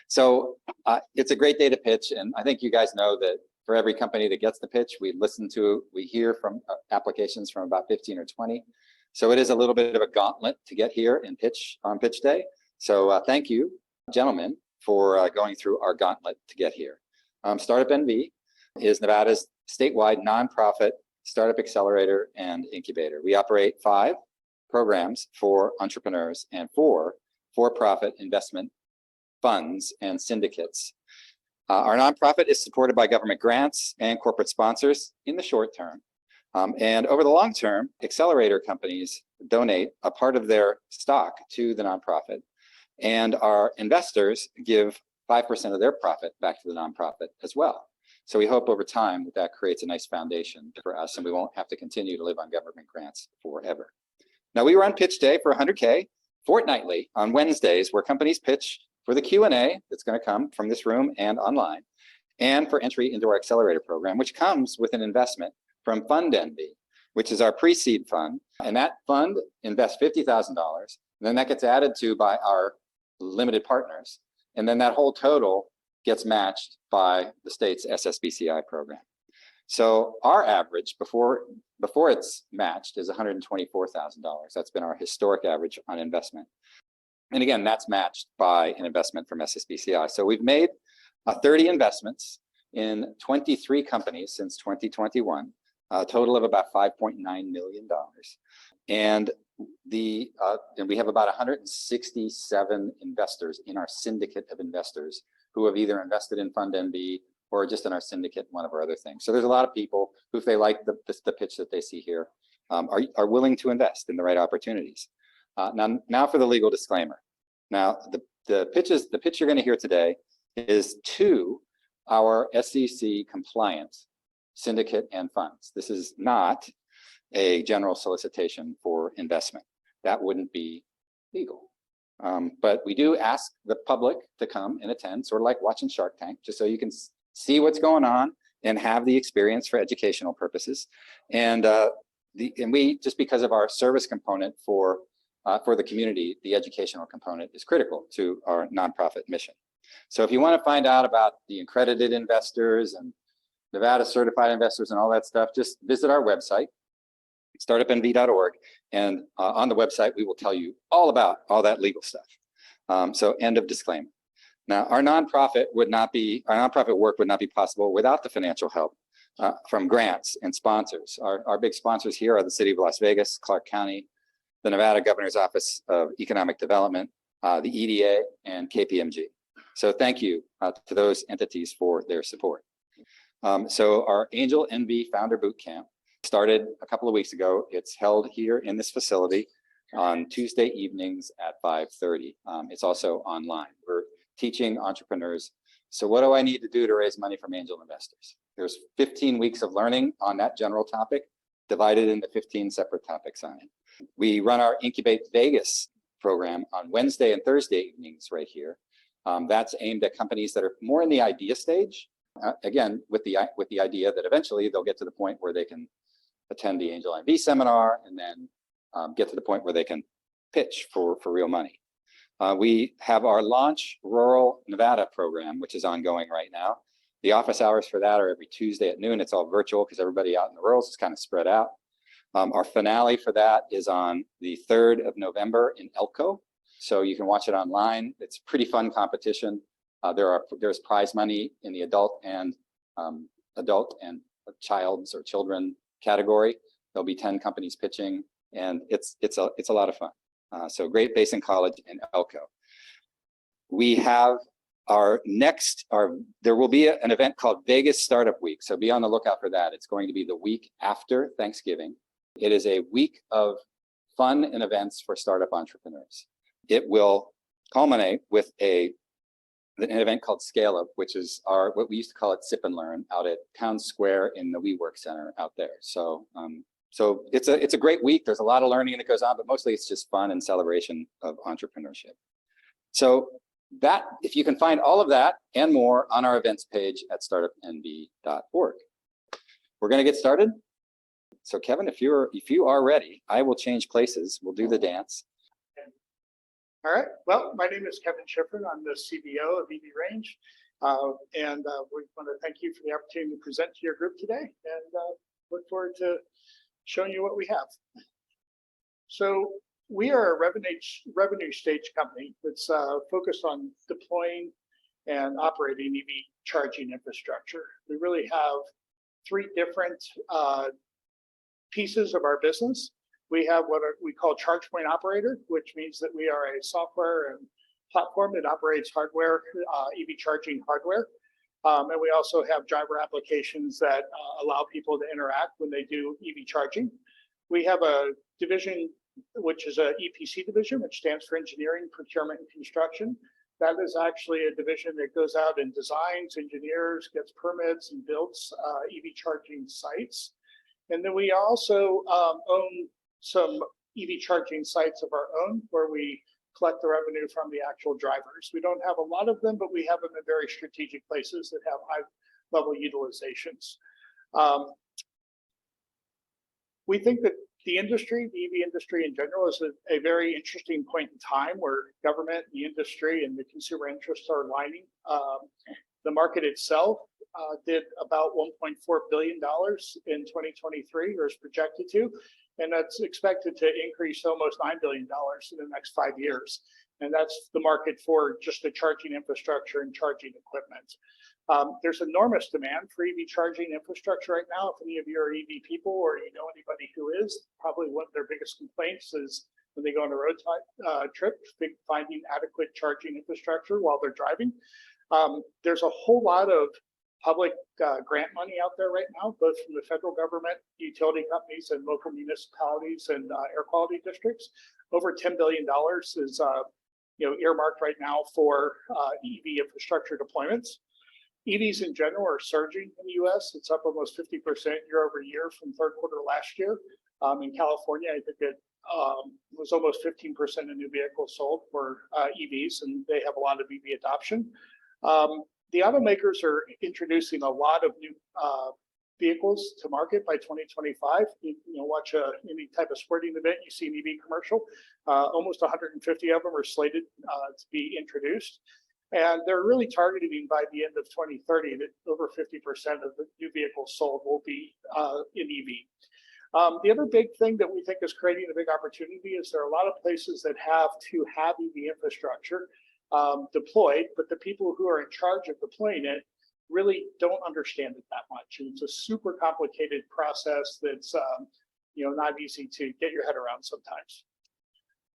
So it's a great day to pitch, and I think you guys know that for every company that gets the pitch, we hear from applications from about 15 or 20. So it is a little bit of a gauntlet to get here and pitch on pitch day. So thank you, gentlemen, for going through our gauntlet to get here. StartUpNV is Nevada's statewide nonprofit startup accelerator and incubator. We operate 5 programs for entrepreneurs and 4 for-profit investment funds and syndicates. Our nonprofit is supported by government grants and corporate sponsors in the short term. And over the long term, accelerator companies donate a part of their stock to the nonprofit, and our investors give 5% of their profit back to the nonprofit as well. So we hope over time that that creates a nice foundation for us, and we won't have to continue to live on government grants forever. Now, we run pitch day for 100K fortnightly on Wednesdays, where companies pitch for the Q&A that's going to come from this room and online, and for entry into our accelerator program, which comes with an investment from FundNV, which is our pre-seed fund. And that fund invests $50,000, and then that gets added to by our limited partners. And then that whole total gets matched by the state's SSBCI program. So our average before it's matched is $124,000. That's been our historic average on investment. And again, that's matched by an investment from SSBCI. So we've made 30 investments in 23 companies since 2021, a total of about $5.9 million. And we have about 167 investors in our syndicate of investors who have either invested in FundNV or just in our syndicate, one of our other things. So there's a lot of people who, if they like the pitch that they see here, are willing to invest in the right opportunities. Now for the legal disclaimer. Now, the pitch you're going to hear today is to our SEC compliant syndicate and funds. This is not a general solicitation for investment. That wouldn't be legal. But we do ask the public to come and attend, sort of like watching Shark Tank, just so you can see what's going on and have the experience for educational purposes. And we, just because of our service component for the community, the educational component is critical to our nonprofit mission. So if you want to find out about the accredited investors and Nevada certified investors and all that stuff, just visit our website, startupnv.org, and on the website we will tell you all about all that legal stuff. So end of disclaimer. Now, our nonprofit work would not be possible without the financial help from grants and sponsors. Our big sponsors here are the City of Las Vegas, Clark County, the Nevada Governor's Office of Economic Development, the EDA, and KPMG. So thank you to those entities for their support. So our Angel NV Founder Bootcamp started a couple of weeks ago. It's held here in this facility on Tuesday evenings at 5:30. It's also online. We're teaching entrepreneurs. So what do I need to do to raise money from angel investors? There's 15 weeks of learning on that general topic, divided into 15 separate topics on it. We run our Incubate Vegas program on Wednesday and Thursday evenings right here. That's aimed at companies that are more in the idea stage. Again, with the idea that eventually they'll get to the point where they can attend the Angel NV seminar and then get to the point where they can pitch for real money. We have our Launch Rural Nevada program, which is ongoing right now. The office hours for that are every Tuesday at noon. It's all virtual because everybody out in the rurals is kind of spread out. Our finale for that is on the 3rd of November in Elko. So you can watch it online. It's a pretty fun competition. There's prize money in the adult and child's or children category. There'll be 10 companies pitching, and it's a lot of fun. So Great Basin College in Elko. We have there will be an event called Vegas Startup Week. So be on the lookout for that. It's going to be the week after Thanksgiving. It is a week of fun and events for startup entrepreneurs. It will culminate with an event called Scale Up, which is what we used to call it Sip and Learn out at Town Square in the WeWork Center out there. So it's a great week. There's a lot of learning that goes on, but mostly it's just fun and celebration of entrepreneurship. So if you can find all of that and more on our events page at startupnv.org. We're going to get started. So Kevin, if you are ready, I will change places. We'll do the dance. All right. Well, my name is Kevin Schriffin. I'm the CBO of EV Range. And we want to thank you for the opportunity to present to your group today, and look forward to showing you what we have. So we are a revenue stage company that's focused on deploying and operating EV charging infrastructure. We really have three different pieces of our business. We have what we call Charge Point Operator, which means that we are a software and platform that operates hardware, EV charging hardware. And we also have driver applications that allow people to interact when they do EV charging. We have a division, which is a EPC division, which stands for Engineering, Procurement, and Construction. That is actually a division that goes out and designs, engineers, gets permits, and builds EV charging sites. And then we also own some EV charging sites of our own, where we collect the revenue from the actual drivers. We don't have a lot of them, but we have them in very strategic places that have high level utilizations. We think that the industry, the EV industry in general, is a very interesting point in time where government, the industry, and the consumer interests are aligning. The market itself did about $1.4 billion in 2023, or is projected to, and that's expected to increase to almost $9 billion in the next 5 years. And that's the market for just the charging infrastructure and charging equipment. There's enormous demand for EV charging infrastructure right now. If any of you are EV people, or you know anybody who is, probably one of their biggest complaints is when they go on a road trip, finding adequate charging infrastructure while they're driving. There's a whole lot of public grant money out there right now, both from the federal government, utility companies, and local municipalities and air quality districts. Over $10 billion is earmarked right now for EV infrastructure deployments. EVs in general are surging in the U.S. It's up almost 50% year over year from third quarter last year. In California, I think it was almost 15% of new vehicles sold for EVs, and they have a lot of EV adoption. The automakers are introducing a lot of new vehicles to market by 2025. You watch any type of sporting event, you see an EV commercial. Almost 150 of them are slated to be introduced. And they're really targeting by the end of 2030 that over 50% of the new vehicles sold will be in EV. The other big thing that we think is creating a big opportunity is there are a lot of places that have to have EV infrastructure deployed, but the people who are in charge of deploying it really don't understand it that much. And it's a super complicated process that's not easy to get your head around sometimes.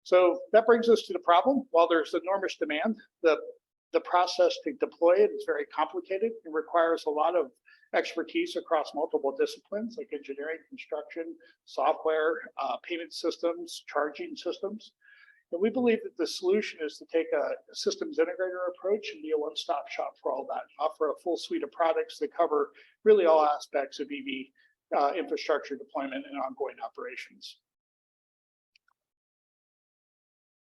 So that brings us to the problem. While there's enormous demand, the process to deploy it is very complicated. It requires a lot of expertise across multiple disciplines like engineering, construction, software, payment systems, charging systems. And we believe that the solution is to take a systems integrator approach and be a one-stop shop for all that, offer a full suite of products that cover really all aspects of EV infrastructure deployment and ongoing operations.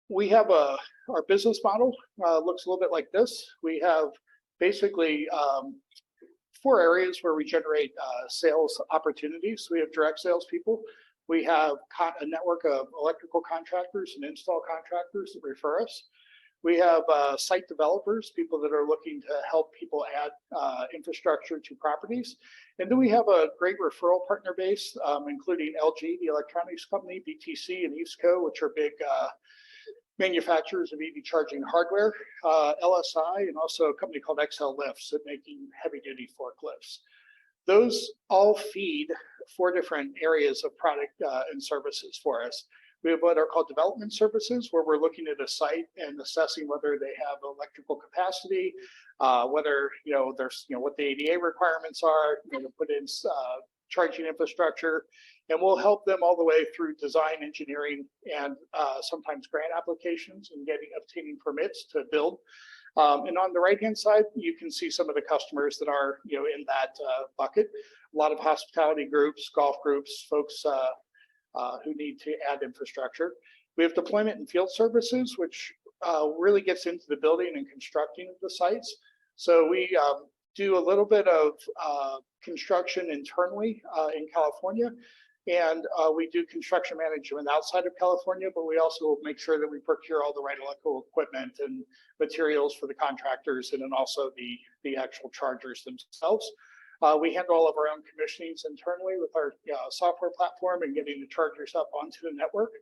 We have our business model looks a little bit like this. We have basically 4 areas where we generate sales opportunities. We have direct sales people. We have a network of electrical contractors and install contractors that refer us. We have site developers, people that are looking to help people add infrastructure to properties. And then we have a great referral partner base, including LG, the electronics company, BTC, and EVSCO, which are big manufacturers of EV charging hardware, LSI, and also a company called XL Lifts that making heavy-duty forklifts. Those all feed 4 different areas of product and services for us. We have what are called development services, where we're looking at a site and assessing whether they have electrical capacity, whether there's what the ADA requirements are, to put in charging infrastructure, and we'll help them all the way through design, engineering, and sometimes grant applications and obtaining permits to build. And on the right-hand side, you can see some of the customers that are in that bucket. A lot of hospitality groups, golf groups, folks who need to add infrastructure. We have deployment and field services, which really gets into the building and constructing of the sites. So we do a little bit of construction internally in California. And we do construction management outside of California, but we also make sure that we procure all the right electrical equipment and materials for the contractors, and then also the actual chargers themselves. We handle all of our own commissionings internally with our software platform and getting the chargers up onto the network.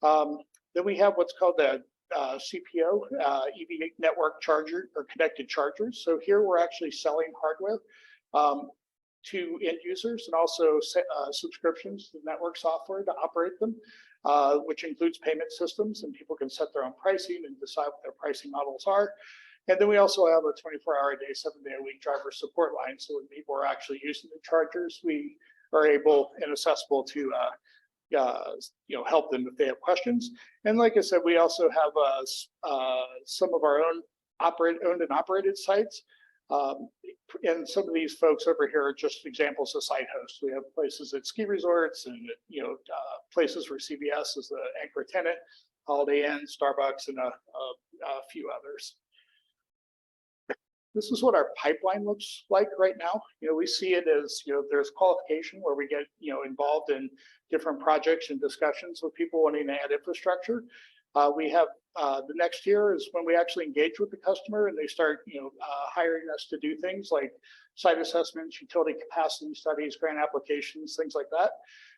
Then we have what's called the CPO, EV network charger or connected chargers. So here we're actually selling hardware to end users, and also subscriptions to network software to operate them, which includes payment systems, and people can set their own pricing and decide what their pricing models are. And then we also have a 24-hour a day, 7-day-a-week driver support line. So when people are actually using the chargers, we are able and accessible to help them if they have questions. And like I said, we also have some of our own owned and operated sites. And some of these folks over here are just examples of site hosts. We have places at ski resorts and places where CVS is the anchor tenant, Holiday Inn, Starbucks, and a few others. This is what our pipeline looks like right now. We see it as, there's qualification where we get, involved in different projects and discussions with people wanting to add infrastructure. We have the next year is when we actually engage with the customer and they start, hiring us to do things like site assessments, utility capacity studies, grant applications, things like that.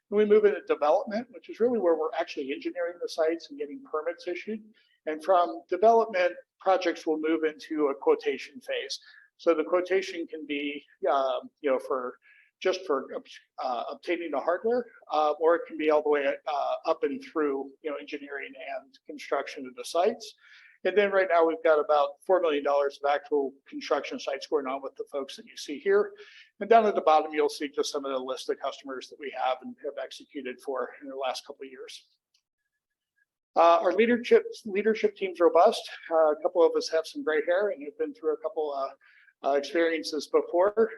And we move into development, which is really where we're actually engineering the sites and getting permits issued. And from development, projects will move into a quotation phase. So the quotation can be, for obtaining the hardware, or it can be all the way up and through, engineering and construction of the sites. And then right now we've got about $4 million of actual construction sites going on with the folks that you see here. And down at the bottom, you'll see just some of the list of customers that we have and have executed for in the last couple of years. Our leadership team's robust. A couple of us have some gray hair and have been through a couple experiences before.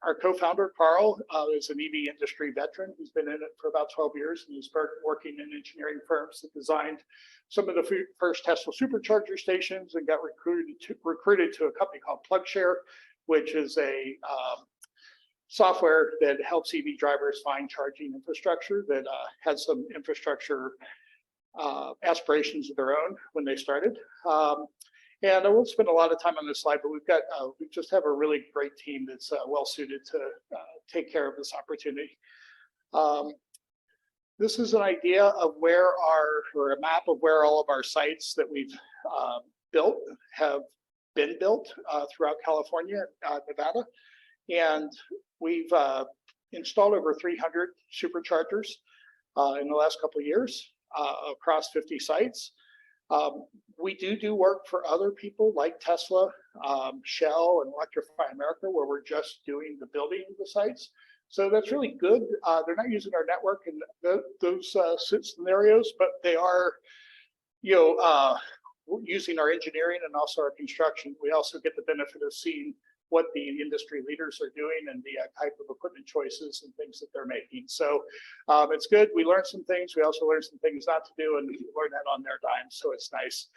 Our co-founder, Carl, is an EV industry veteran. He's been in it for about 12 years, and he started working in engineering firms that designed some of the first Tesla supercharger stations and got recruited to a company called PlugShare, which is a software that helps EV drivers find charging infrastructure that had some infrastructure aspirations of their own when they started. And I won't spend a lot of time on this slide, but we just have a really great team that's well suited to take care of this opportunity. This is an idea of or a map of where all of our sites that we've built have been built throughout California, Nevada. And we've installed over 300 superchargers in the last couple of years across 50 sites. We do work for other people like Tesla, Shell, and Electrify America, where we're just doing the building of the sites. So that's really good. They're not using our network in those scenarios, but they are, using our engineering and also our construction. We also get the benefit of seeing what the industry leaders are doing and the type of equipment choices and things that they're making. So it's good. We learned some things. We also learned some things not to do, and we learn that on their dime. So it's nice.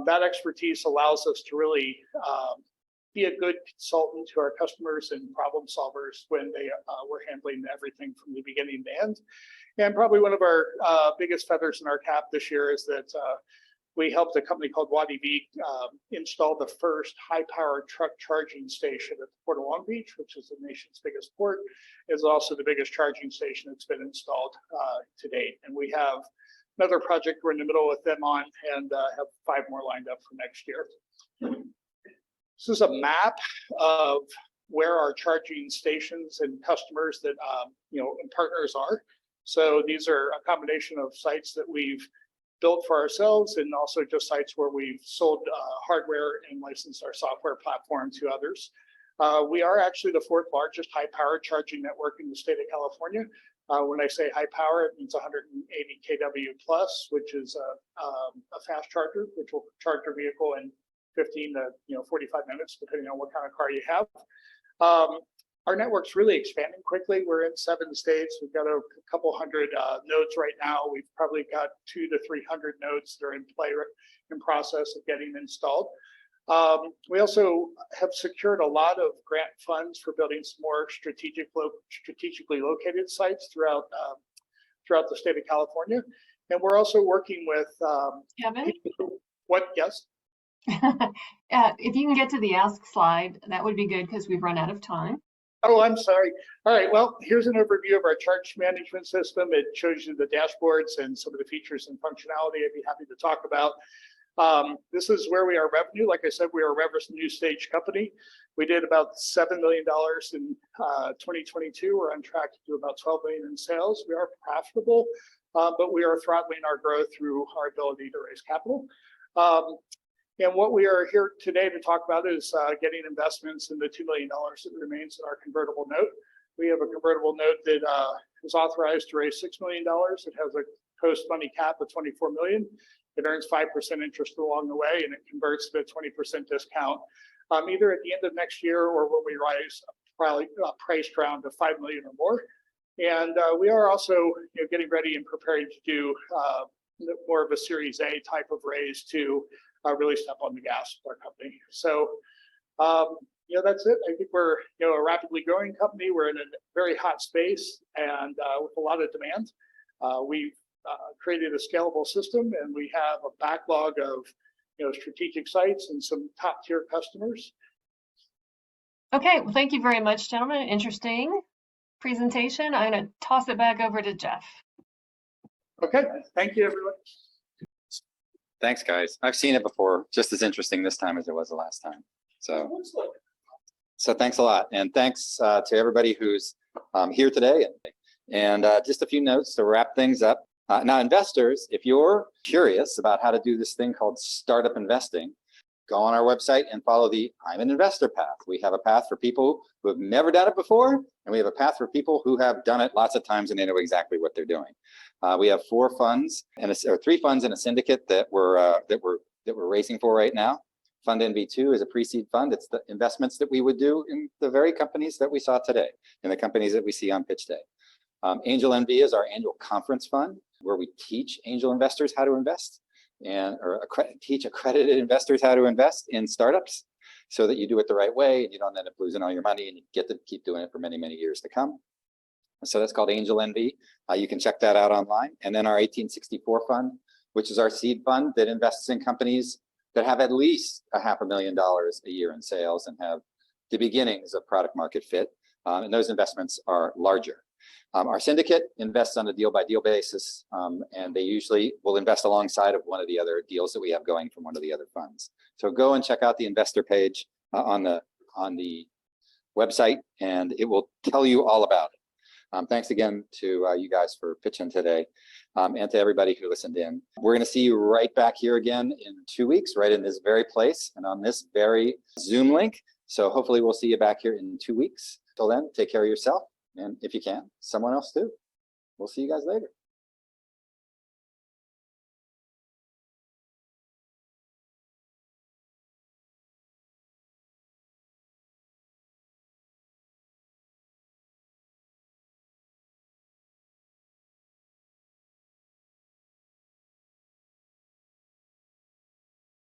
That expertise allows us to really be a good consultant to our customers and problem solvers when we're handling everything from the beginning to end. And probably one of our biggest feathers in our cap this year is that we helped a company called WattEV install the first high-powered truck charging station at the Port of Long Beach, which is the nation's biggest port. It's also the biggest charging station that's been installed to date. And we have another project we're in the middle with them on, and have 5 more lined up for next year. This is a map of where our charging stations and customers that and partners are. So these are a combination of sites that we've built for ourselves, and also just sites where we've sold hardware and licensed our software platform to others. We are actually the 4th largest high-powered charging network in the state of California. When I say high power, it means 180 kW plus, which is a fast charger, which will charge your vehicle in 15 to 45 minutes, depending on what kind of car you have. Our network's really expanding quickly. We're in 7 states. We've got a couple hundred nodes right now. We've probably got 200 to 300 nodes that are in process of getting installed. We also have secured a lot of grant funds for building some more strategically located sites throughout the state of California. And we're also working with Kevin? What? Yes. If you can get to the ask slide, that would be good because we've run out of time. Oh, I'm sorry. All right. Well, here's an overview of our charge management system. It shows you the dashboards and some of the features and functionality I'd be happy to talk about. This is where we are revenue. Like I said, we are a revenue stage company. We did about $7 million in 2022. We're on track to do about $12 million in sales. We are profitable, but we are throttling our growth through our ability to raise capital. And what we are here today to talk about is getting investments in the $2 million that remains in our convertible note. We have a convertible note that is authorized to raise $6 million. It has a post-money cap of $24 million. It earns 5% interest along the way, and it converts to a 20% discount either at the end of next year or when we rise probably price round to $5 million or more. And we are also getting ready and preparing to do more of a Series A type of raise to really step on the gas with our company. So, that's it. I think we're a rapidly growing company. We're in a very hot space and with a lot of demand. We've created a scalable system, and we have a backlog of strategic sites and some top tier customers. Okay, well, thank you very much, gentlemen. Interesting presentation. I'm going to toss it back over to Jeff. Okay, thank you, everyone. Thanks, guys. I've seen it before, just as interesting this time as it was the last time. So thanks a lot. And thanks to everybody who's here today. And just a few notes to wrap things up. Now, investors, if you're curious about how to do this thing called startup investing, go on our website and follow the I'm an Investor path. We have a path for people who have never done it before, and we have a path for people who have done it lots of times and they know exactly what they're doing. We have 4 funds or 3 funds in a syndicate that we're racing for right now. Fund NV2 is a pre-seed fund. It's the investments that we would do in the very companies that we saw today, in the companies that we see on pitch day. Angel NV is our annual conference fund, where we teach angel investors how to invest or teach accredited investors how to invest in startups so that you do it the right way and you don't end up losing all your money and you get to keep doing it for many, many years to come. So that's called Angel NV. You can check that out online. And then our 1864 fund, which is our seed fund that invests in companies that have at least $500,000 a year in sales and have the beginnings of product market fit. And those investments are larger. Our syndicate invests on a deal-by-deal basis, and they usually will invest alongside of one of the other deals that we have going from one of the other funds. So go and check out the investor page on the website, and it will tell you all about it. Thanks again to you guys for pitching today, and to everybody who listened in. We're going to see you right back here again in 2 weeks, right in this very place and on this very Zoom link. So hopefully we'll see you back here in 2 weeks. Till then, take care of yourself. And if you can, someone else too. We'll see you guys later.